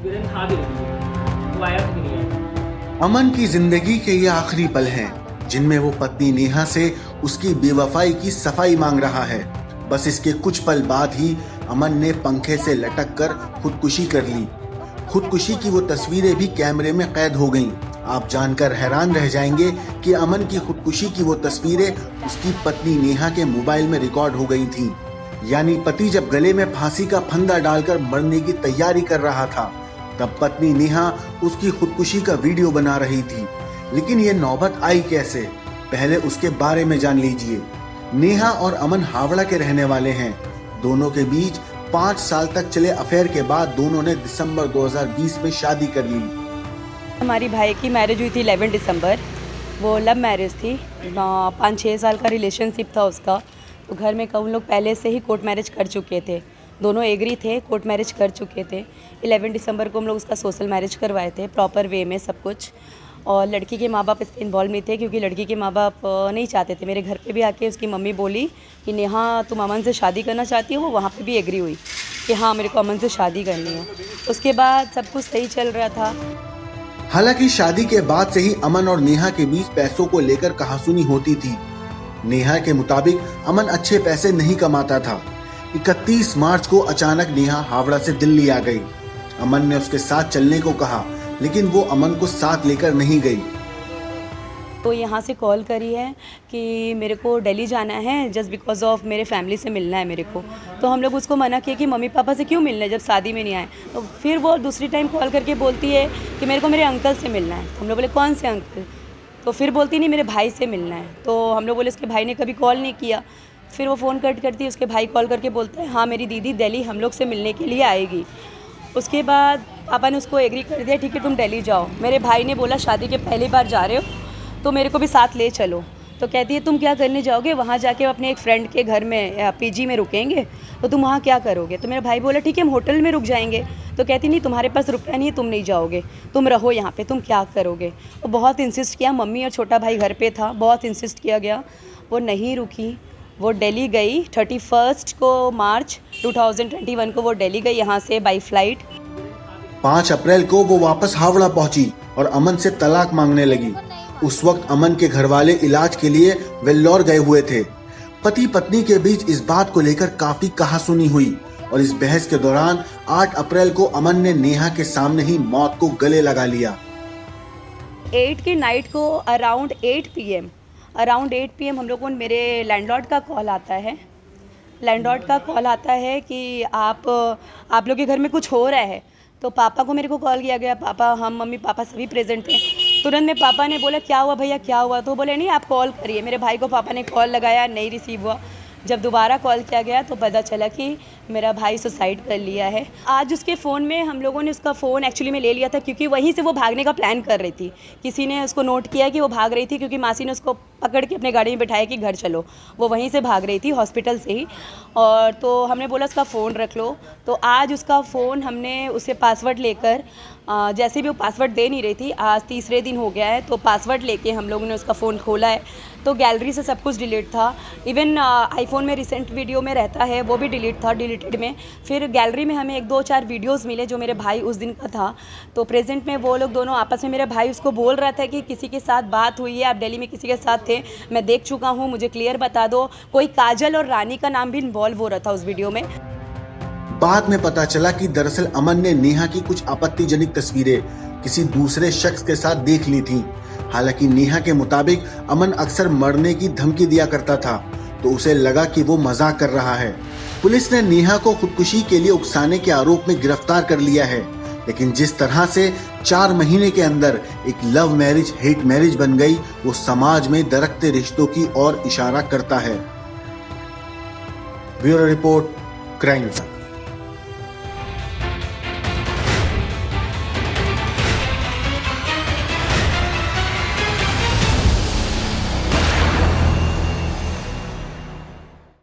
वीरेन था भी नहीं, वो आया था कि नहीं आया। अमन की जिंदगी के ये आखिरी पल हैं जिनमें वो पत्नी नेहा से उसकी बेवफाई की सफाई मांग रहा है। बस इसके कुछ पल बाद ही अमन ने पंखे से लटक कर खुदकुशी कर ली। खुदकुशी की वो तस्वीरें भी कैमरे में कैद हो गईं। आप जानकर हैरान रह जाएंगे कि अमन की खुदकुशी की वो तस्वीरें उसकी पत्नी नेहा के मोबाइल में रिकॉर्ड हो गई थीं। यानी पति जब गले में फांसी का फंदा डालकर मरने की तैयारी कर रहा था, तब पत्नी नेहा उसकी खुदकुशी का वीडियो बना रही थी। लेकिन ये नौबत आई कैसे, पहले उसके बारे में जान लीजिए। नेहा और अमन हावड़ा के रहने वाले हैं। दोनों के बीच 5 साल तक चले अफेयर के बाद दोनों ने दिसंबर 2020 में शादी कर ली। हमारी भाई की मैरिज हुई थी 11 दिसंबर। वो लव मैरिज थी, 5-6 साल का रिलेशनशिप था उसका। तो घर में हम लोग पहले से ही कोर्ट मैरिज कर चुके थे, दोनों एग्री थे, कोर्ट मैरिज कर चुके थे। 11 दिसंबर को हम लोग उसका सोशल मैरिज करवाए थे, प्रॉपर वे में सब कुछ। और लड़की के माँ बाप इसमें इन्वॉल्व नहीं थे, क्योंकि लड़की के माँ बाप नहीं चाहते थे। मेरे घर पे भी आके उसकी मम्मी बोली कि नेहा तुम अमन से शादी करना चाहती हो, वो वहाँ पे भी एग्री हुई कि हाँ मेरे को अमन से शादी करनी है। उसके बाद सब कुछ सही चल रहा था। हालांकि शादी के बाद से ही अमन और नेहा के बीच पैसों को लेकर कहासुनी होती थी। नेहा के मुताबिक अमन अच्छे पैसे नहीं कमाता था। 31 मार्च को अचानक नेहा हावड़ा से दिल्ली आ गई। अमन ने उसके साथ चलने को कहा, लेकिन वो अमन को साथ लेकर नहीं गई। तो यहाँ से कॉल करी है कि मेरे को दिल्ली जाना है, जस्ट बिकॉज ऑफ मेरे फैमिली से मिलना है मेरे को। तो हम लोग उसको मना किया कि मम्मी पापा से क्यों मिलना है जब शादी में नहीं आए। तो फिर वो दूसरी टाइम कॉल करके बोलती है कि मेरे को मेरे अंकल से मिलना है। हम लोग बोले कौन से अंकल? तो फिर बोलती नहीं मेरे भाई से मिलना है। तो हम लोग बोले उसके भाई ने कभी कॉल नहीं किया। फिर वो फ़ोन कट करती है, उसके भाई कॉल करके बोलता है हाँ मेरी दीदी दिल्ली हम लोग से मिलने के लिए आएगी। उसके बाद पापा ने उसको एग्री कर दिया, ठीक है तुम दिल्ली जाओ। मेरे भाई ने बोला शादी के पहली बार जा रहे हो तो मेरे को भी साथ ले चलो। तो कहती है तुम क्या करने जाओगे? वहाँ जाके अपने एक फ्रेंड के घर में पीजी में रुकेंगे, तो तुम वहाँ क्या करोगे? तो मेरा भाई बोला ठीक है हम होटल में रुक जाएंगे। तो कहती नहीं तुम्हारे पास रुपया नहीं है, तुम नहीं जाओगे, तुम रहो यहाँ पे, तुम क्या करोगे? तो बहुत इंसिस्ट किया, मम्मी और छोटा भाई घर पे था, बहुत इंसिस्ट किया गया, वो नहीं रुकी। वो दिल्ली गई 31 को मार्च 2021 को वो दिल्ली गई यहाँ से बाई फ्लाइट। 5 अप्रैल को वो वापस हावड़ा पहुंची और अमन से तलाक मांगने लगी। उस वक्त अमन के घरवाले इलाज के लिए वेल्लोर गए हुए थे। पति पत्नी के बीच इस बात को लेकर काफी कहासुनी हुई और इस बहस के दौरान 8 अप्रैल को अमन ने नेहा के सामने ही मौत को गले लगा लिया। 8 के नाइट को अराउंड 8 PM हम लोग को मेरे लैंडलॉर्ड का कॉल आता है। लैंडलॉर्ड का कॉल आता है कि आप लोग के घर में कुछ हो रहा है। तो पापा को मेरे को कॉल किया गया, पापा हम मम्मी पापा सभी प्रेजेंट थे। तुरंत में पापा ने बोला क्या हुआ भैया क्या हुआ? तो बोले नहीं आप कॉल करिए। मेरे भाई को पापा ने कॉल लगाया, नहीं रिसीव हुआ। जब दोबारा कॉल किया गया तो पता चला कि मेरा भाई सुसाइड कर लिया है। आज उसके फ़ोन में हम लोगों ने उसका फ़ोन एक्चुअली में ले लिया था, क्योंकि वहीं से वो भागने का प्लान कर रही थी। किसी ने उसको नोट किया कि वो भाग रही थी, क्योंकि मासी ने उसको पकड़ के अपने गाड़ी में बैठाया कि घर चलो। वो वहीं से भाग रही थी हॉस्पिटल से ही। और तो हमने बोला उसका फ़ोन रख लो। तो आज उसका फ़ोन हमने उसे पासवर्ड लेकर, जैसे भी वो पासवर्ड दे नहीं रही थी, आज तीसरे दिन हो गया है, तो पासवर्ड लेके हम लोगों ने उसका फ़ोन खोला है। तो गैलरी से सब कुछ डिलीट था। इवन आईफोन में रिसेंट वीडियो में रहता है वो भी डिलीट था, डिलीटेड में। फिर गैलरी में हमें 1-2-4 वीडियोस मिले जो मेरे भाई उस दिन का था। तो प्रेजेंट में वो लोग दोनों आपस में, मेरा भाई उसको बोल रहा था कि किसी के साथ बात हुई है, आप दिल्ली में किसी के साथ थे, मैं देख चुका हूँ, मुझे क्लियर बता दो। कोई काजल और रानी का नाम भी इन्वॉल्व हो रहा था उस वीडियो में। बाद में पता चला कि दरअसल अमन ने नेहा की कुछ आपत्तिजनक तस्वीरें किसी दूसरे शख्स के साथ देख ली थी। हालांकि नेहा के मुताबिक अमन अक्सर मरने की धमकी दिया करता था, तो उसे लगा कि वो मजाक कर रहा है। पुलिस ने नेहा को खुदकुशी के लिए उकसाने के आरोप में गिरफ्तार कर लिया है। लेकिन जिस तरह से 4 महीने के अंदर एक लव मैरिज हेट मैरिज बन गई, वो समाज में दरकते रिश्तों की ओर इशारा करता है। Bureau report, crime.